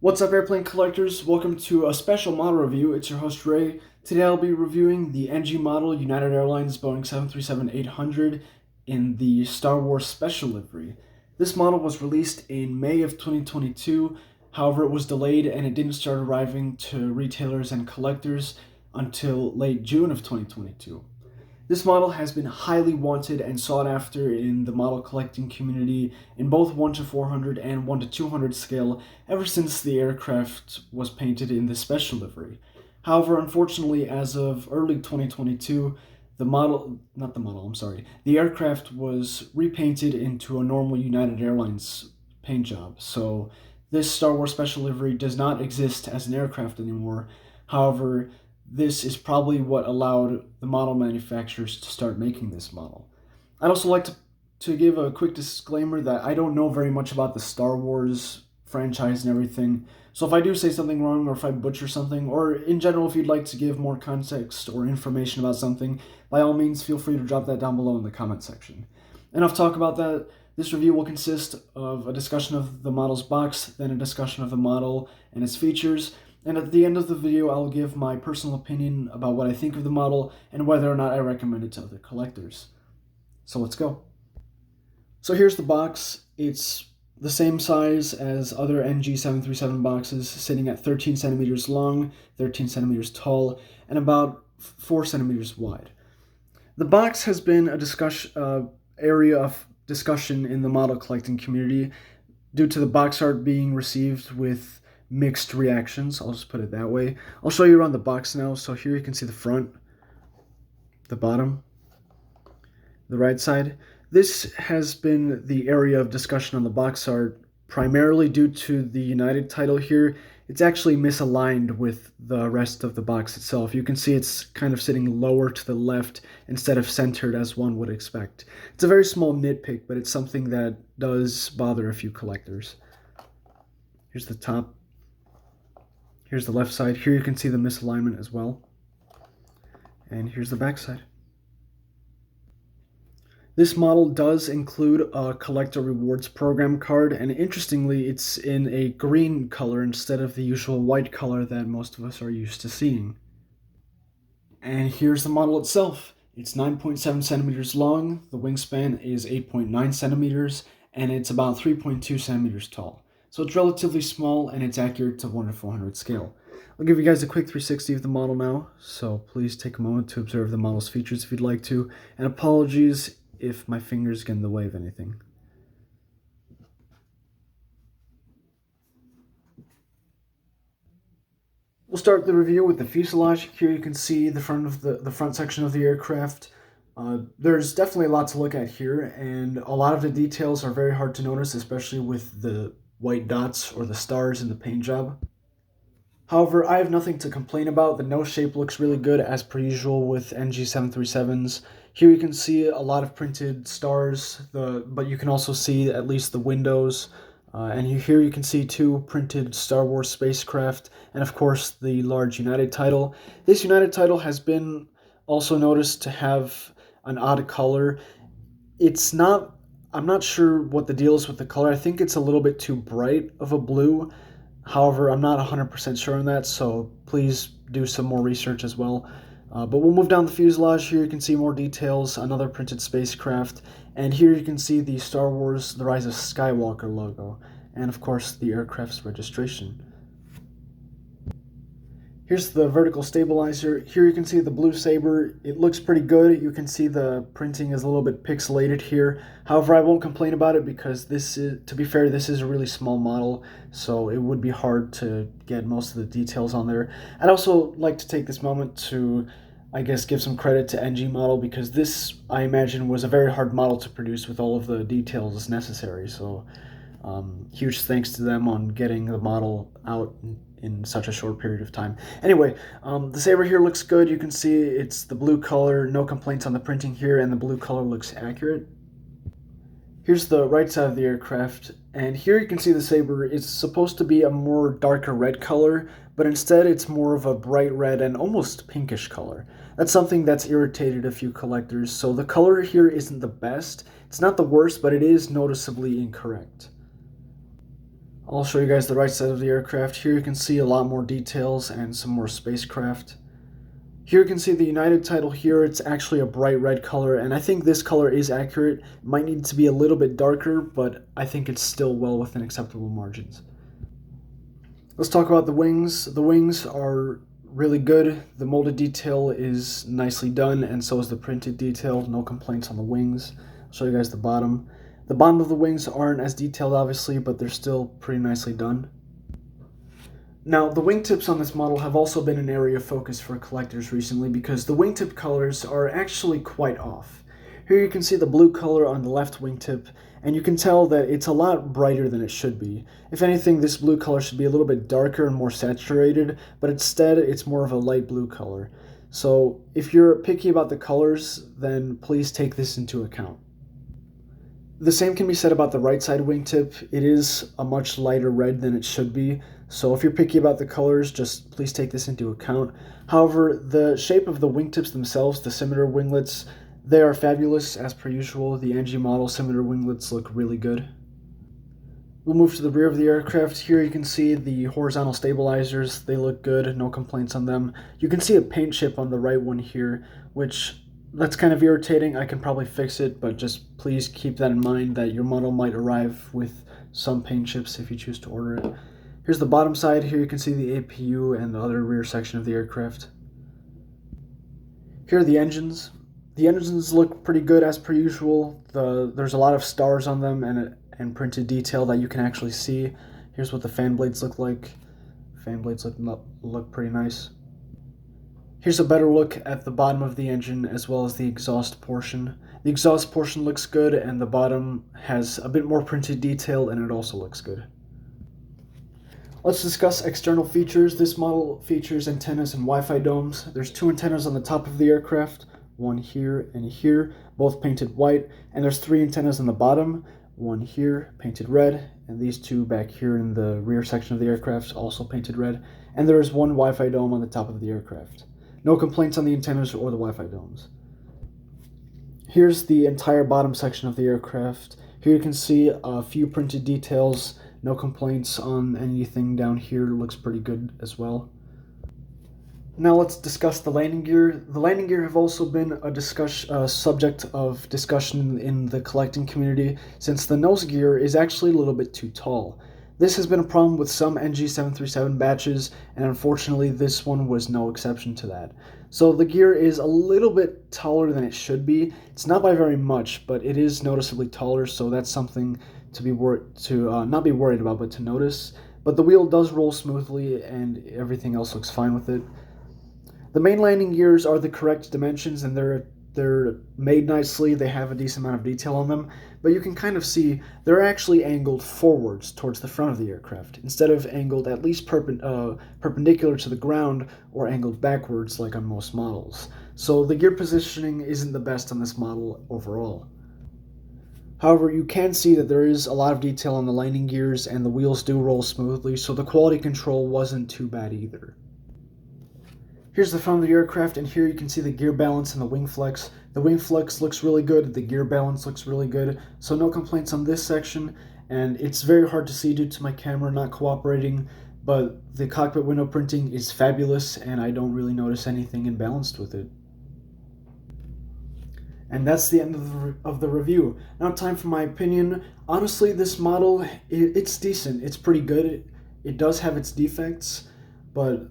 What's up, airplane collectors? Welcome to a special model review. It's your host, Ray. Today I'll be reviewing the NG model United Airlines Boeing 737-800 in the Star Wars Special livery. This model was released in May of 2022. However, it was delayed and it didn't start arriving to retailers and collectors until late June of 2022. This model has been highly wanted and sought after in the model collecting community in both 1 to 400 and 1 to 200 scale ever since the aircraft was painted in the special livery. However, unfortunately, as of early 2022, the aircraft was repainted into a normal United Airlines paint job. So this Star Wars special livery does not exist as an aircraft anymore. However, this is probably what allowed the model manufacturers to start making this model. I'd also like to give a quick disclaimer that I don't know very much about the Star Wars franchise and everything. So if I do say something wrong or if I butcher something, or in general if you'd like to give more context or information about something, by all means feel free to drop that down below in the comment section. Enough talk about that. This review will consist of a discussion of the model's box, then a discussion of the model and its features, and at the end of the video, I'll give my personal opinion about what I think of the model and whether or not I recommend it to other collectors. So let's go. So here's the box. It's the same size as other NG737 boxes, sitting at 13 centimeters long, 13 centimeters tall, and about 4 centimeters wide. The box has been a area of discussion in the model collecting community due to the box art being received with mixed reactions. I'll just put it that way. I'll show you around the box now. So here you can see the front, the bottom, the right side. This has been the area of discussion on the box art primarily due to the United title here. It's actually misaligned with the rest of the box itself. You can see it's kind of sitting lower to the left instead of centered as one would expect. It's a very small nitpick, but it's something that does bother a few collectors. Here's the top. Here's the left side. Here you can see the misalignment as well. And here's the back side. This model does include a collector rewards program card, and interestingly, it's in a green color instead of the usual white color that most of us are used to seeing. And here's the model itself. It's 9.7 centimeters long, the wingspan is 8.9 centimeters, and it's about 3.2 centimeters tall. So it's relatively small and it's accurate to 1 to 400 scale. I'll give you guys a quick 360 of the model now, so please take a moment to observe the model's features if you'd like to, and apologies if my fingers get in the way of anything. We'll start the review with the fuselage. Here you can see the front section of the aircraft. There's definitely a lot to look at here, and a lot of the details are very hard to notice, especially with the white dots or the stars in the paint job. However, I have nothing to complain about. The nose shape looks really good as per usual with NG737s. Here you can see a lot of printed stars, but you can also see at least the windows. And here you can see 2 printed Star Wars spacecraft, and of course the large United title. This United title has been also noticed to have an odd color. I'm not sure what the deal is with the color. I think it's a little bit too bright of a blue. However, I'm not 100% sure on that, so please do some more research as well. But we'll move down the fuselage. Here you can see more details, another printed spacecraft, and here you can see the Star Wars The Rise of Skywalker logo, and of course the aircraft's registration. Here's the vertical stabilizer. Here you can see the blue saber. It looks pretty good. You can see the printing is a little bit pixelated here. However, I won't complain about it because to be fair, this is a really small model, so it would be hard to get most of the details on there. I'd also like to take this moment to, I guess, give some credit to NG model because this, I imagine, was a very hard model to produce with all of the details necessary. So huge thanks to them on getting the model out in such a short period of time. Anyway, the saber here looks good. You can see it's the blue color, no complaints on the printing here, and the blue color looks accurate. Here's the right side of the aircraft, and here you can see the saber. It's supposed to be a more darker red color, but instead it's more of a bright red and almost pinkish color. That's something that's irritated a few collectors, so the color here isn't the best. It's not the worst, but it is noticeably incorrect. I'll show you guys the right side of the aircraft. Here you can see a lot more details and some more spacecraft. Here you can see the United title here. It's actually a bright red color, and I think this color is accurate. It might need to be a little bit darker, but I think it's still well within acceptable margins. Let's talk about the wings. The wings are really good. The molded detail is nicely done, and so is the printed detail. No complaints on the wings. I'll show you guys the bottom. The bottom of the wings aren't as detailed, obviously, but they're still pretty nicely done. Now, the wingtips on this model have also been an area of focus for collectors recently because the wingtip colors are actually quite off. Here you can see the blue color on the left wingtip, and you can tell that it's a lot brighter than it should be. If anything, this blue color should be a little bit darker and more saturated, but instead it's more of a light blue color. So if you're picky about the colors, then please take this into account. The same can be said about the right side wingtip. It is a much lighter red than it should be, so if you're picky about the colors, just please take this into account. However, the shape of the wingtips themselves, the scimitar winglets, they are fabulous as per usual. The NG model scimitar winglets look really good. We'll move to the rear of the aircraft. Here you can see the horizontal stabilizers. They look good, no complaints on them. You can see a paint chip on the right one here, which that's kind of irritating. I can probably fix it, but just please keep that in mind that your model might arrive with some paint chips if you choose to order it. Here's the bottom side. Here you can see the APU and the other rear section of the aircraft. Here are the engines. The engines look pretty good as per usual. There's a lot of stars on them and printed detail that you can actually see. Here's what the fan blades look like. Fan blades look pretty nice. Here's a better look at the bottom of the engine as well as the exhaust portion. The exhaust portion looks good and the bottom has a bit more printed detail and it also looks good. Let's discuss external features. This model features antennas and Wi-Fi domes. There's two antennas on the top of the aircraft, one here and here, both painted white, and there's three antennas on the bottom, one here painted red, and these two back here in the rear section of the aircraft also painted red, and there is one Wi-Fi dome on the top of the aircraft. No complaints on the antennas or the Wi-Fi domes. Here's the entire bottom section of the aircraft. Here you can see a few printed details. No complaints on anything down here. Looks pretty good as well. Now let's discuss the landing gear. The landing gear have also been a subject of discussion in the collecting community since the nose gear is actually a little bit too tall. This has been a problem with some NG737 batches, and unfortunately this one was no exception to that. So the gear is a little bit taller than it should be. It's not by very much, but it is noticeably taller, so that's something to not be worried about, but to notice. But the wheel does roll smoothly, and everything else looks fine with it. The main landing gears are the correct dimensions, and they're made nicely. They have a decent amount of detail on them, but you can kind of see they're actually angled forwards towards the front of the aircraft, instead of angled at least perpendicular to the ground or angled backwards like on most models. So the gear positioning isn't the best on this model overall. However, you can see that there is a lot of detail on the landing gears and the wheels do roll smoothly, so the quality control wasn't too bad either. Here's the front of the aircraft, and here you can see the gear balance and the wing flex. The wing flex looks really good, the gear balance looks really good, so no complaints on this section, and it's very hard to see due to my camera not cooperating, but the cockpit window printing is fabulous, and I don't really notice anything imbalanced with it. And that's the end of the review. Now time for my opinion. Honestly, this model, it's decent. It's pretty good. It does have its defects, but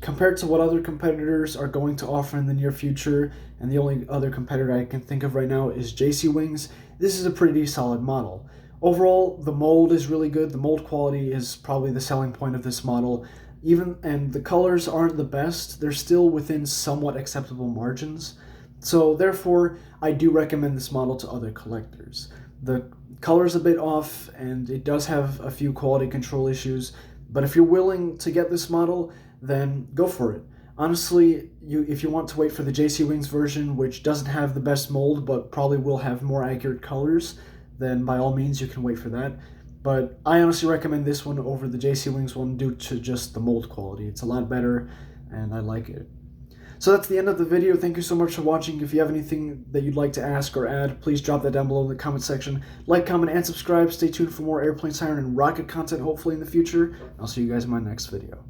compared to what other competitors are going to offer in the near future, and the only other competitor I can think of right now is JC Wings, this is a pretty solid model. Overall, the mold is really good. The mold quality is probably the selling point of this model. And the colors aren't the best. They're still within somewhat acceptable margins. So therefore, I do recommend this model to other collectors. The color's a bit off, and it does have a few quality control issues, but if you're willing to get this model, then go for it. Honestly, if you want to wait for the JC Wings version, which doesn't have the best mold, but probably will have more accurate colors, then by all means you can wait for that. But I honestly recommend this one over the JC Wings one due to just the mold quality. It's a lot better, and I like it. So that's the end of the video. Thank you so much for watching. If you have anything that you'd like to ask or add, please drop that down below in the comment section. Like, comment, and subscribe. Stay tuned for more airplane siren and rocket content, hopefully in the future. I'll see you guys in my next video.